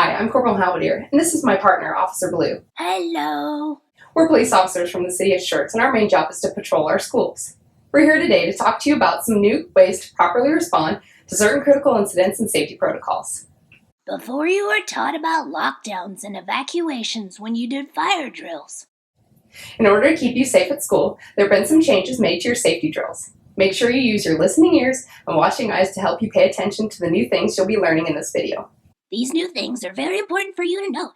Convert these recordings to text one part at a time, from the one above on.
Hi, I'm Corporal Halberdier, and this is my partner, Officer Blue. Hello. We're police officers from the city of Schertz, and our main job is to patrol our schools. We're here today to talk to you about some new ways to properly respond to certain critical incidents and safety protocols. Before you were taught about lockdowns and evacuations when you did fire drills. In order to keep you safe at school, there have been some changes made to your safety drills. Make sure you use your listening ears and watching eyes to help you pay attention to the new things you'll be learning in this video. These new things are very important for you to know.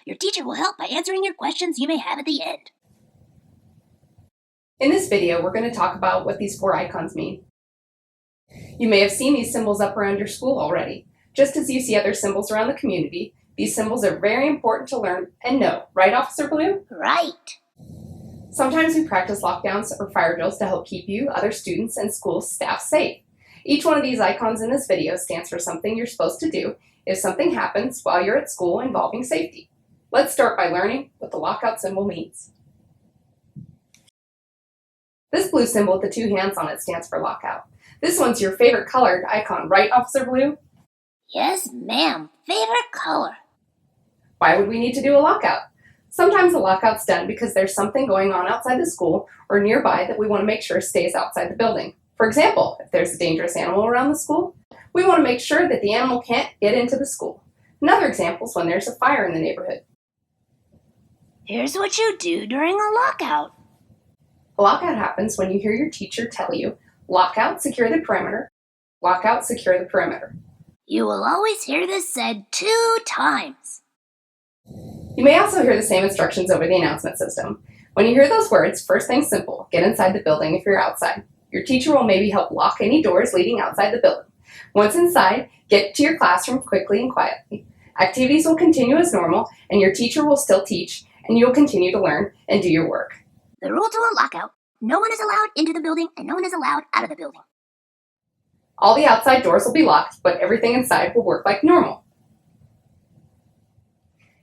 Your teacher will help by answering your questions you may have at the end. In this video, we're going to talk about what these 4 icons mean. You may have seen these symbols up around your school already. Just as you see other symbols around the community, these symbols are very important to learn and know. Right, Officer Blue? Right. Sometimes we practice lockdowns or fire drills to help keep you, other students, and school staff safe. Each one of these icons in this video stands for something you're supposed to do if something happens while you're at school involving safety. Let's start by learning what the lockout symbol means. This blue symbol with the 2 hands on it stands for lockout. This one's your favorite colored icon, right, Officer Blue? Yes, ma'am. Favorite color. Why would we need to do a lockout? Sometimes a lockout's done because there's something going on outside the school or nearby that we want to make sure stays outside the building. For example, if there's a dangerous animal around the school, we want to make sure that the animal can't get into the school. Another example is when there's a fire in the neighborhood. Here's what you do during a lockout. A lockout happens when you hear your teacher tell you, lockout, secure the perimeter, lockout, secure the perimeter. You will always hear this said 2 times. You may also hear the same instructions over the announcement system. When you hear those words, first thing's simple, get inside the building if you're outside. Your teacher will maybe help lock any doors leading outside the building. Once inside, get to your classroom quickly and quietly. Activities will continue as normal, and your teacher will still teach, and you'll continue to learn and do your work. The rule to a lockout: no one is allowed into the building and no one is allowed out of the building. All the outside doors will be locked, but everything inside will work like normal.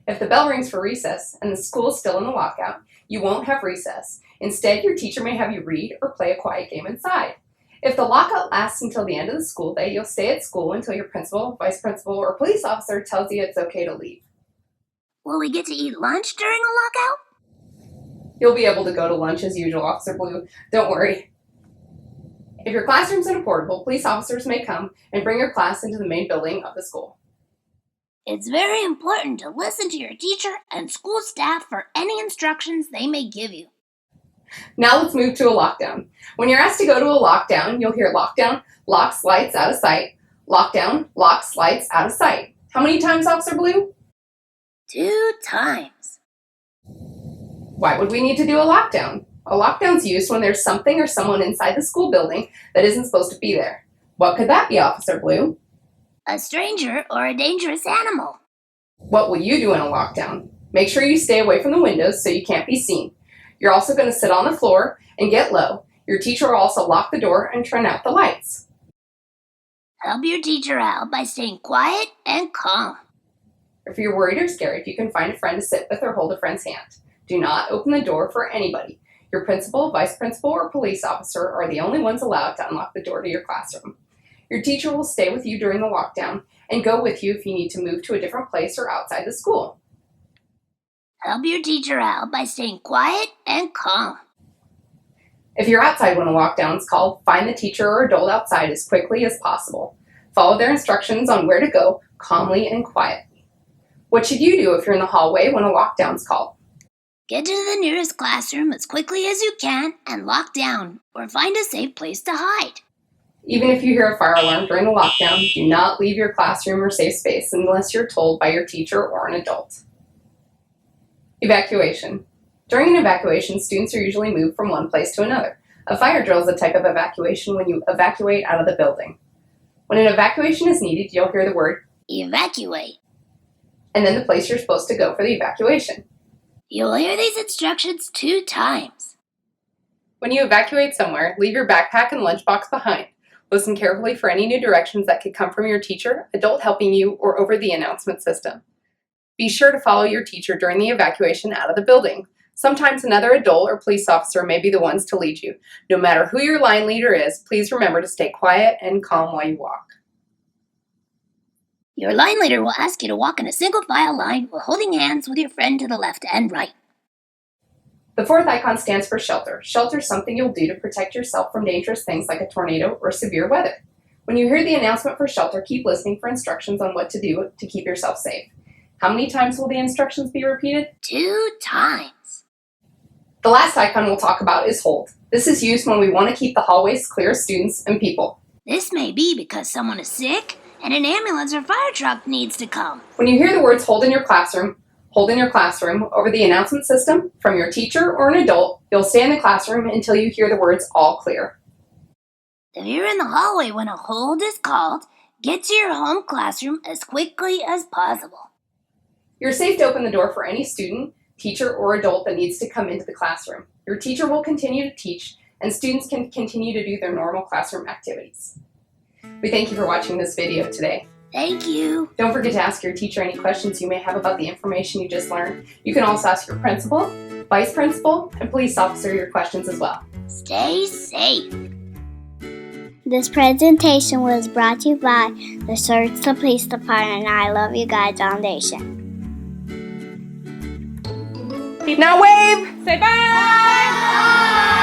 If the bell rings for recess and the school is still in the lockout, you won't have recess. Instead, your teacher may have you read or play a quiet game inside. If the lockout lasts until the end of the school day, you'll stay at school until your principal, vice principal, or police officer tells you it's okay to leave. Will we get to eat lunch during a lockout? You'll be able to go to lunch as usual, Officer Blue. Don't worry. If your classroom's in a portable, police officers may come and bring your class into the main building of the school. It's very important to listen to your teacher and school staff for any instructions they may give you. Now let's move to a lockdown. When you're asked to go to a lockdown, you'll hear lockdown, locks, lights, out of sight. Lockdown, locks, lights, out of sight. How many times, Officer Blue? 2 times. Why would we need to do a lockdown? A lockdown's used when there's something or someone inside the school building that isn't supposed to be there. What could that be, Officer Blue? A stranger or a dangerous animal. What will you do in a lockdown? Make sure you stay away from the windows so you can't be seen. You're also going to sit on the floor and get low. Your teacher will also lock the door and turn out the lights. Help your teacher out by staying quiet and calm. If you're worried or scared, you can find a friend to sit with or hold a friend's hand. Do not open the door for anybody. Your principal, vice principal, or police officer are the only ones allowed to unlock the door to your classroom. Your teacher will stay with you during the lockdown and go with you if you need to move to a different place or outside the school. Help your teacher out by staying quiet and calm. If you're outside when a lockdown is called, find the teacher or adult outside as quickly as possible. Follow their instructions on where to go calmly and quietly. What should you do if you're in the hallway when a lockdown is called? Get to the nearest classroom as quickly as you can and lock down, or find a safe place to hide. Even if you hear a fire alarm during a lockdown, do not leave your classroom or safe space unless you're told by your teacher or an adult. Evacuation. During an evacuation, students are usually moved from one place to another. A fire drill is a type of evacuation when you evacuate out of the building. When an evacuation is needed, you'll hear the word evacuate, and then the place you're supposed to go for the evacuation. You'll hear these instructions 2 times. When you evacuate somewhere, leave your backpack and lunchbox behind. Listen carefully for any new directions that could come from your teacher, adult helping you, or over the announcement system. Be sure to follow your teacher during the evacuation out of the building. Sometimes another adult or police officer may be the ones to lead you. No matter who your line leader is, please remember to stay quiet and calm while you walk. Your line leader will ask you to walk in a single file line while holding hands with your friend to the left and right. The fourth icon stands for shelter. Shelter is something you'll do to protect yourself from dangerous things like a tornado or severe weather. When you hear the announcement for shelter, keep listening for instructions on what to do to keep yourself safe. How many times will the instructions be repeated? 2 times. The last icon we'll talk about is hold. This is used when we want to keep the hallways clear of students and people. This may be because someone is sick and an ambulance or fire truck needs to come. When you hear the words hold in your classroom over the announcement system from your teacher or an adult, you'll stay in the classroom until you hear the words all clear. If you're in the hallway when a hold is called, get to your home classroom as quickly as possible. You're safe to open the door for any student, teacher, or adult that needs to come into the classroom. Your teacher will continue to teach, and students can continue to do their normal classroom activities. We thank you for watching this video today. Thank you. Don't forget to ask your teacher any questions you may have about the information you just learned. You can also ask your principal, vice principal, and police officer your questions as well. Stay safe. This presentation was brought to you by the Schertz-Cibolo Police Department and I Love You Guys Foundation. Now wave! Say bye! Bye!